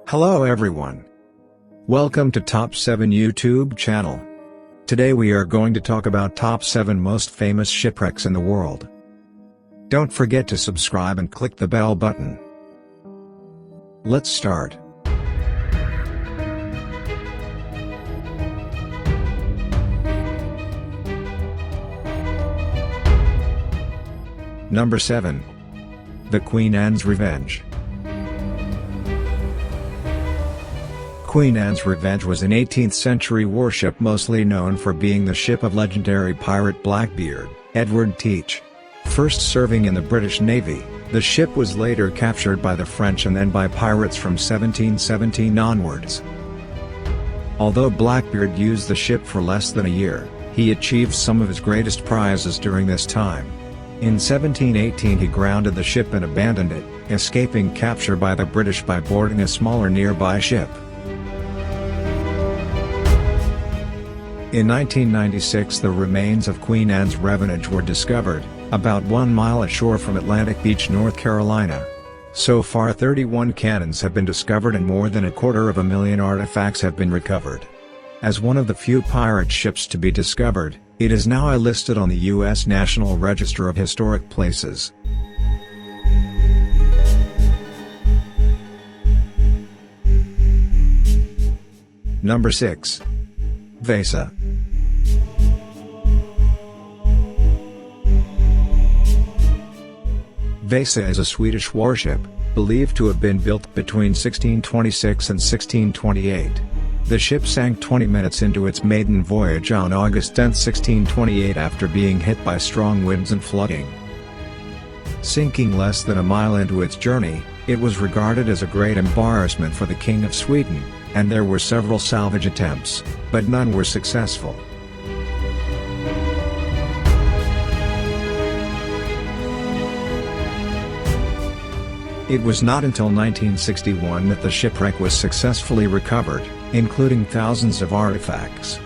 Hello everyone. Welcome to Top 7 YouTube channel. Today we are going to talk about top 7 most famous shipwrecks in the world. Don't forget to subscribe and click the bell button. Let's start. Number 7. The Queen Anne's Revenge. Queen Anne's Revenge was an 18th century warship mostly known for being the ship of legendary pirate Blackbeard, Edward Teach. First serving in the British Navy, the ship was later captured by the French and then by pirates from 1717 onwards. Although Blackbeard used the ship for less than a year, he achieved some of his greatest prizes during this time. In 1718 he grounded the ship and abandoned it, escaping capture by the British by boarding a smaller nearby ship. In 1996 the remains of Queen Anne's Revenage were discovered, about 1 mile ashore from Atlantic Beach, North Carolina. So far 31 canons have been discovered and more than 250,000 artifacts have been recovered. As one of the few pirate ships to be discovered, it is now listed on the U.S. National Register of Historic Places. Number 6. Vasa. Vasa is a Swedish warship, believed to have been built between 1626 and 1628. The ship sank 20 minutes into its maiden voyage on August 10, 1628 after being hit by strong winds and flooding. Sinking less than a mile into its journey, it was regarded as a great embarrassment for the King of Sweden, and there were several salvage attempts, but none were successful. It was not until 1961 that the shipwreck was successfully recovered, including thousands of artifacts.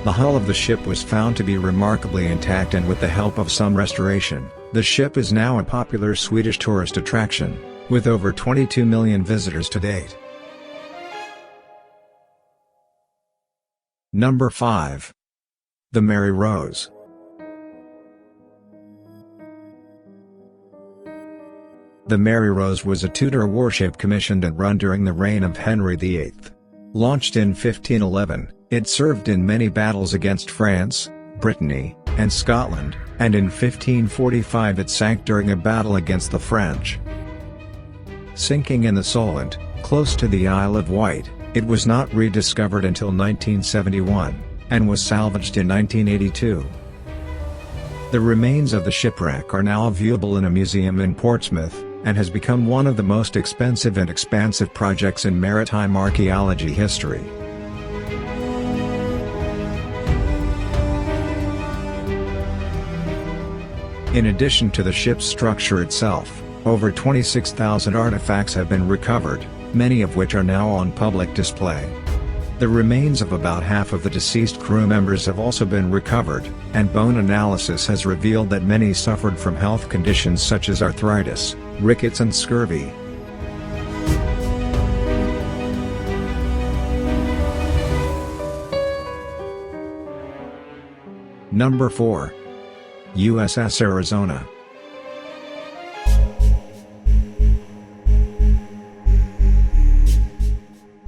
The hull of the ship was found to be remarkably intact, and with the help of some restoration, the ship is now a popular Swedish tourist attraction, with over 22 million visitors to date. Number 5. The Mary Rose. The Mary Rose was a Tudor warship commissioned and run during the reign of Henry VIII. Launched in 1511, it served in many battles against France, Brittany, and Scotland, and in 1545 it sank during a battle against the French. Sinking in the Solent, close to the Isle of Wight, it was not rediscovered until 1971, and was salvaged in 1982. The remains of the shipwreck are now viewable in a museum in Portsmouth, and has become one of the most expensive and expansive projects in maritime archaeology history. In addition to the ship's structure itself, over 26,000 artifacts have been recovered, many of which are now on public display. The remains of about half of the deceased crew members have also been recovered, and bone analysis has revealed that many suffered from health conditions such as arthritis, rickets and scurvy. Number 4. USS Arizona.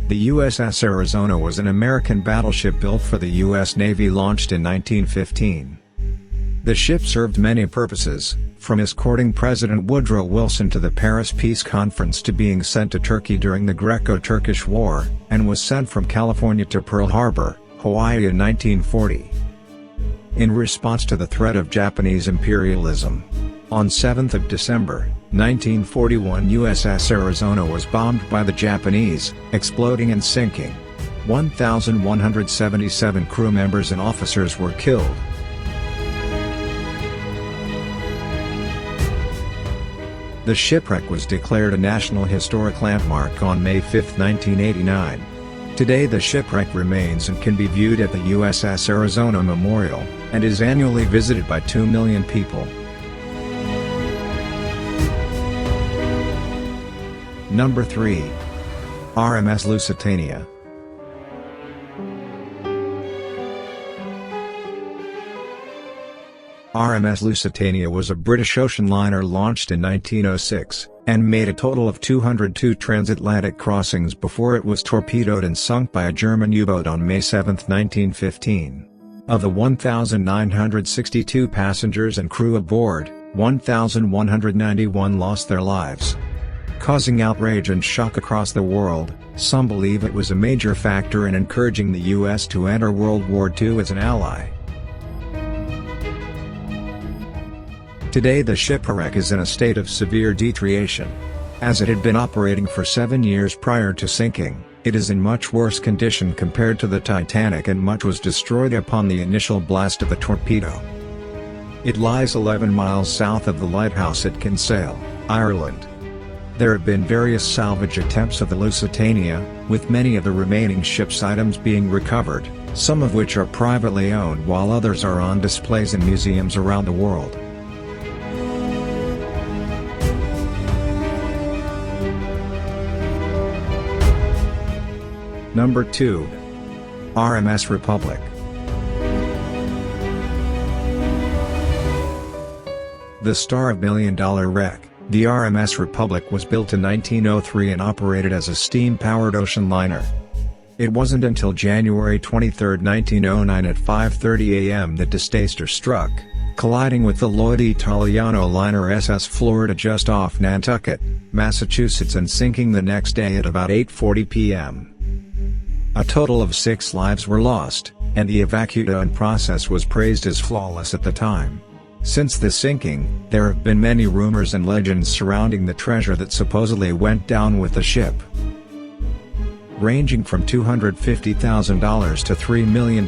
The USS Arizona was an American battleship built for the U.S. Navy, launched in 1915. The ship served many purposes, from escorting President Woodrow Wilson to the Paris Peace Conference to being sent to Turkey during the Greco-Turkish War, and was sent from California to Pearl Harbor, Hawaii in 1940. In response to the threat of Japanese imperialism, on 7 December, 1941 USS Arizona was bombed by the Japanese, exploding and sinking. 1,177 crew members and officers were killed. The shipwreck was declared a National Historic Landmark on May 5, 1989. Today the shipwreck remains and can be viewed at the USS Arizona Memorial, and is annually visited by 2 million people. Number 3. RMS Lusitania. RMS Lusitania was a British ocean liner launched in 1906, and made a total of 202 transatlantic crossings before it was torpedoed and sunk by a German U-boat on May 7, 1915. Of the 1,962 passengers and crew aboard, 1,191 lost their lives. Causing outrage and shock across the world, some believe it was a major factor in encouraging the U.S. to enter World War II as an ally. Today the shipwreck is in a state of severe deterioration. As it had been operating for 7 years prior to sinking, it is in much worse condition compared to the Titanic, and much was destroyed upon the initial blast of the torpedo. It lies 11 miles south of the lighthouse at Kinsale, Ireland. There have been various salvage attempts of the Lusitania, with many of the remaining ship's items being recovered, some of which are privately owned while others are on displays in museums around the world. Number 2. RMS Republic. The star of $1 Million Wreck, the RMS Republic was built in 1903 and operated as a steam-powered ocean liner. It wasn't until January 23, 1909 at 5:30 a.m. that disaster struck, colliding with the Lloyd Italiano liner SS Florida just off Nantucket, Massachusetts, and sinking the next day at about 8:40 p.m. A total of 6 lives were lost, and the evacuation process was praised as flawless at the time. Since the sinking, there have been many rumors and legends surrounding the treasure that supposedly went down with the ship, ranging from $250,000 to $3 million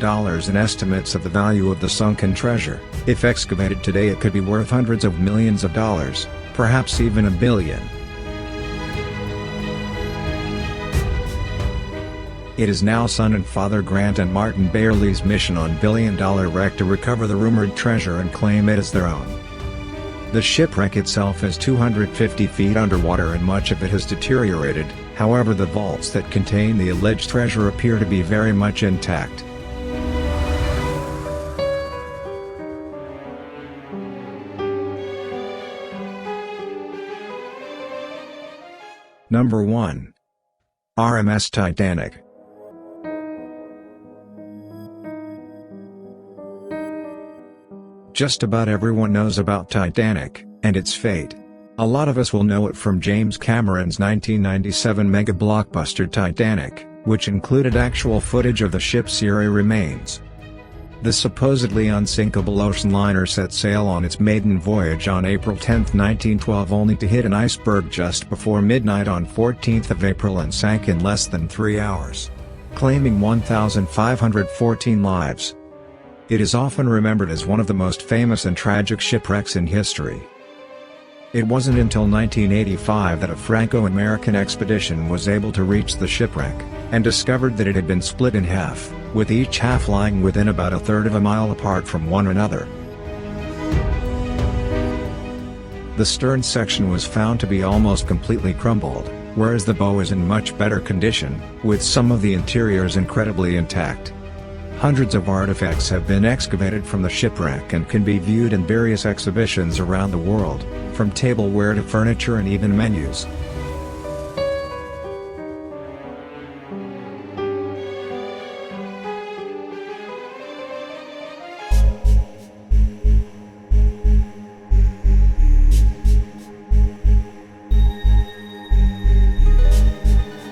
in estimates of the value of the sunken treasure. If excavated today, it could be worth hundreds of millions of dollars, perhaps even $1 billion. It is now son and father Grant and Martin Bailey's mission on $1 Billion Wreck to recover the rumored treasure and claim it as their own. The shipwreck itself is 250 feet underwater and much of it has deteriorated, however the vaults that contain the alleged treasure appear to be very much intact. Number 1. RMS Titanic. Just about everyone knows about Titanic, and its fate. A lot of us will know it from James Cameron's 1997 mega blockbuster Titanic, which included actual footage of the ship's eerie remains. The supposedly unsinkable ocean liner set sail on its maiden voyage on April 10, 1912, only to hit an iceberg just before midnight on 14th of April and sank in less than 3 hours, claiming 1,514 lives. It is often remembered as one of the most famous and tragic shipwrecks in history. It wasn't until 1985 that a Franco-American expedition was able to reach the shipwreck, and discovered that it had been split in half, with each half lying within about 1/3 of a mile apart from one another. The stern section was found to be almost completely crumbled, whereas the bow is in much better condition, with some of the interiors incredibly intact. Hundreds of artifacts have been excavated from the shipwreck and can be viewed in various exhibitions around the world, from tableware to furniture and even menus.